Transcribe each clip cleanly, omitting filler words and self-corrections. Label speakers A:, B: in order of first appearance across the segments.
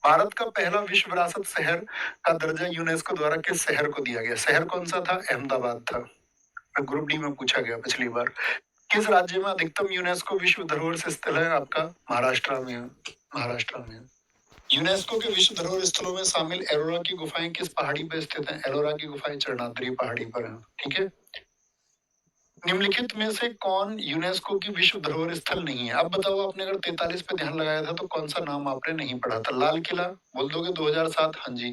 A: भारत का पहला विश्व विरासत शहर का दर्जा यूनेस्को द्वारा किस शहर को दिया गया? शहर कौन सा था? अहमदाबाद था। ग्रुप डी में पूछा गया पिछली बार। किस राज्य में अधिकतम यूनेस्को विश्व धरोहर स्थल है? आपका महाराष्ट्र में है। महाराष्ट्र में है। यूनेस्को के विश्व धरोहर स्थलों में शामिल एलोरा की गुफाएं किस पहाड़ी पर स्थित हैं? एलोरा की गुफाएं चरणाद्री पहाड़ी पर हैं। ठीक है। निम्नलिखित में से कौन यूनेस्को की विश्व धरोहर स्थल नहीं है? अब बताओ, आपने अगर 43 पे ध्यान लगाया था तो कौन सा नाम आपने नहीं पढ़ा था? लाल किला बोल दोगे 2007? हाँ जी।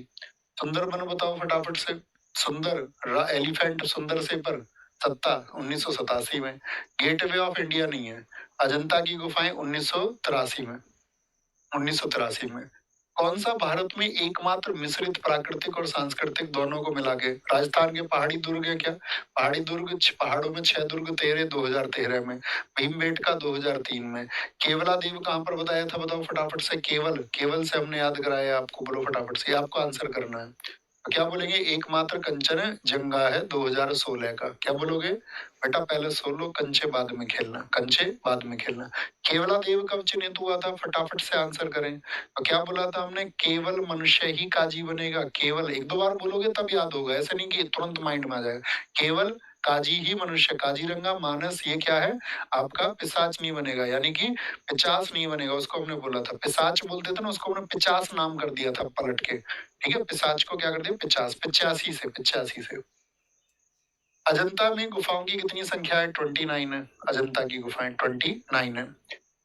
A: सुंदरबन बताओ फटाफट से। सुंदर एलिफेंट सुंदर से पर सत्ता 1987 में। गेटवे ऑफ इंडिया नहीं है। अजंता की गुफाएं 1983 में। कौन सा भारत में एकमात्र मिश्रित प्राकृतिक और सांस्कृतिक दोनों को मिला के? राजस्थान के पहाड़ी दुर्ग है क्या? पहाड़ी दुर्ग पहाड़ों में 6 दुर्ग तेरे 2013 में। भीमबेटका 2003 में। केवला देव कहाँ पर बताया था? बताओ फटाफट से। केवल केवल से हमने याद कराया आपको। बोलो फटाफट से, आपको आंसर करना है। तो क्या बोलेंगे? एकमात्र कंचन जंगा है 2016 का। क्या बोलोगे बेटा? पहले सोलो, कंचे बाद में खेलना। कंचे बाद में खेलना। केवला देव कब चिन्हित हुआ था? फटाफट से आंसर करें। तो क्या बोला था हमने? केवल मनुष्य ही काजी बनेगा। केवल एक दो बार बोलोगे तब याद होगा, ऐसा नहीं कि तुरंत माइंड में आ जाएगा। केवल काजी ही मनुष्य, काजीरंगा मानस, ये क्या है आपका? पिशाच नहीं बनेगा, यानी कि पिचास नहीं बनेगा। उसको हमने बोला था पिशाच बोलते थे ना, उसको हमने पिचास नाम कर दिया था पलट के। ठीक है, पिशाच को क्या कर दिया? 50, 85 से। अजंता में गुफाओं की कितनी संख्या है? 29 है। अजंता की गुफाएं 29 है।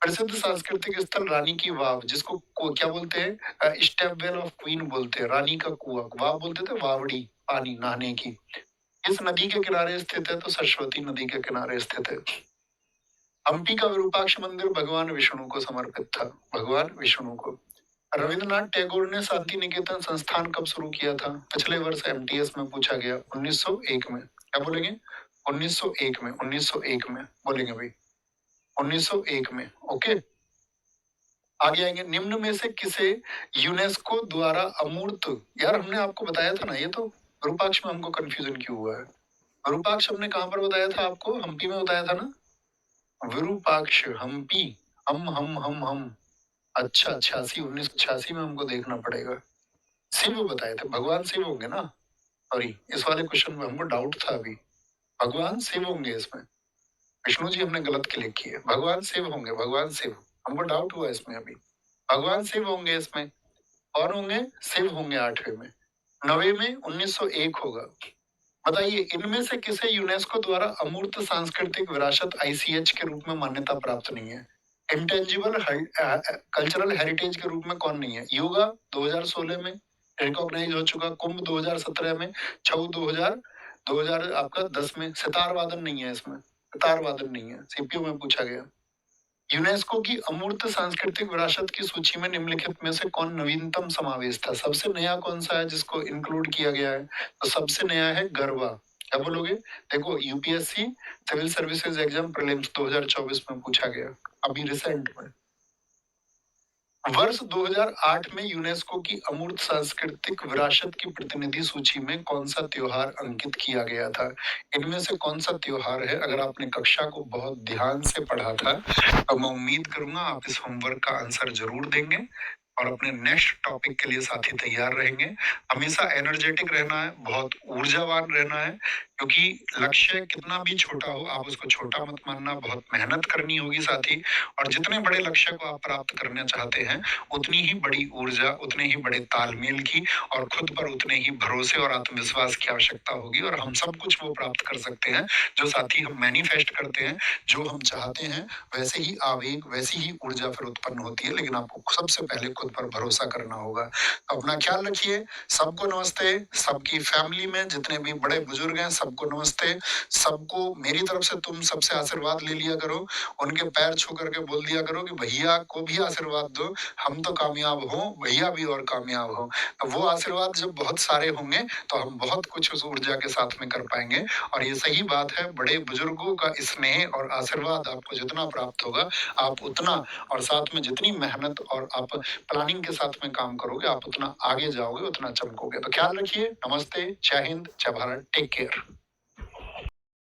A: प्रसिद्ध सांस्कृतिक स्थल रानी की वाव, जिसको क्या बोलते हैं? स्टेपवेल ऑफ क्वीन बोलते हैं। रानी का कुआं वाव बोलते थे, वावड़ी पानी नहाने की। इस नदी के किनारे स्थित है? तो सरस्वती नदी के किनारे स्थित है। हम्पी का विरूपाक्ष मंदिर भगवान विष्णु को समर्पित था। भगवान विष्णु को। रविन्द्रनाथ टैगोर ने शांति निकेतन संस्थान कब शुरू किया था? पिछले वर्ष एमटीएस में पूछा गया, 1901 में। क्या बोलेंगे? 1901 में। 1901 में बोलेंगे भाई, 1901 में। ओके, आगे आएंगे। निम्न में से किसे यूनेस्को द्वारा अमूर्त, यार हमने आपको बताया था ना, ये तो विरूपाक्ष में हमको कंफ्यूजन क्यों हुआ है? विरूपाक्ष हमने कहाँ पर बताया था आपको? हम्पी में बताया था ना। विरूपाक्ष हम्पी। हम अच्छा, 86, 1986 में हमको देखना पड़ेगा। शिव बताए थे, भगवान शिव होंगे ना। सॉरी, इस वाले क्वेश्चन में हमको डाउट था अभी। भगवान शिव होंगे इसमें। विष्णु जी हमने गलत क्लिक किए। भगवान शिव होंगे, भगवान शिव। हमको डाउट हुआ इसमें अभी। भगवान शिव होंगे इसमें। और होंगे शिव होंगे 8वें में। 9वें में 1901 होगा। बताइए, इनमें से किसे यूनेस्को द्वारा अमूर्त सांस्कृतिक विरासत आईसीएच के रूप में मान्यता प्राप्त नहीं है? इंटेंजिबल कल्चरल हेरिटेज के रूप में कौन नहीं है? योगा 2016 में रिकॉग्नाइज हो चुका। कुंभ 2017 में। छऊ 2000 आपका 10 में। सितार वादन नहीं है इसमें। सितार वादन नहीं है, सीपीयू में पूछा गया। यूनेस्को की अमूर्त सांस्कृतिक विरासत की सूची में निम्नलिखित में से कौन नवीनतम समावेश था? सबसे नया कौन सा है जिसको इंक्लूड किया गया है? तो सबसे नया है गरबा। क्या बोलोगे? देखो, UPSC civil services exam prelims 2024 में पूछा गया, अभी रिसेंट में। वर्ष 2008 में यूनेस्को की अमूर्त सांस्कृतिक विरासत की प्रतिनिधि सूची में कौन सा त्योहार अंकित किया गया था? इनमें से कौन सा त्योहार है? अगर आपने कक्षा को बहुत ध्यान से पढ़ा था तो मैं उम्मीद करूंगा आप इस होमवर्क का आंसर जरूर देंगे और अपने नेक्स्ट टॉपिक के लिए साथी तैयार रहेंगे। हमेशा एनर्जेटिक रहना है, बहुत ऊर्जावान रहना है, क्योंकि लक्ष्य कितना भी छोटा हो आप उसको छोटा मत मानना। बहुत मेहनत करनी होगी साथी, और जितने बड़े लक्ष्य को आप प्राप्त करना चाहते हैं उतनी ही बड़ी ऊर्जा, उतने ही बड़े तालमेल की और खुद पर उतने ही भरोसे और आत्मविश्वास की आवश्यकता होगी। और हम सब कुछ वो प्राप्त कर सकते हैं जो साथी हम मैनिफेस्ट करते हैं। जो हम चाहते हैं वैसे ही आवेग, वैसी ही ऊर्जा फिर उत्पन्न होती है, लेकिन आपको सबसे पहले खुद पर भरोसा करना होगा। तो अपना ख्याल रखिए। सबको नमस्ते। सबकी फैमिली में जितने भी बड़े बुजुर्ग हैं सबको नमस्ते। सबको मेरी तरफ से तुम सबसे आशीर्वाद ले लिया करो। उनके पैर छू करके बोल दिया करो कि भैया को भी आशीर्वाद दो, हम तो कामयाब हो, भैया भी और कामयाब हो। तो वो आशीर्वाद जब बहुत सारे होंगे तो हम बहुत कुछ उस ऊर्जा के साथ में कर पाएंगे। और ये सही बात है, बड़े बुजुर्गों का स्नेह और आशीर्वाद आपको जितना प्राप्त होगा आप उतना, और साथ में जितनी मेहनत और आप प्लानिंग के साथ में काम करोगे आप उतना आगे जाओगे, उतना चमकोगे। तो ख्याल रखिए। नमस्ते, जय हिंद, जय भारत, टेक केयर।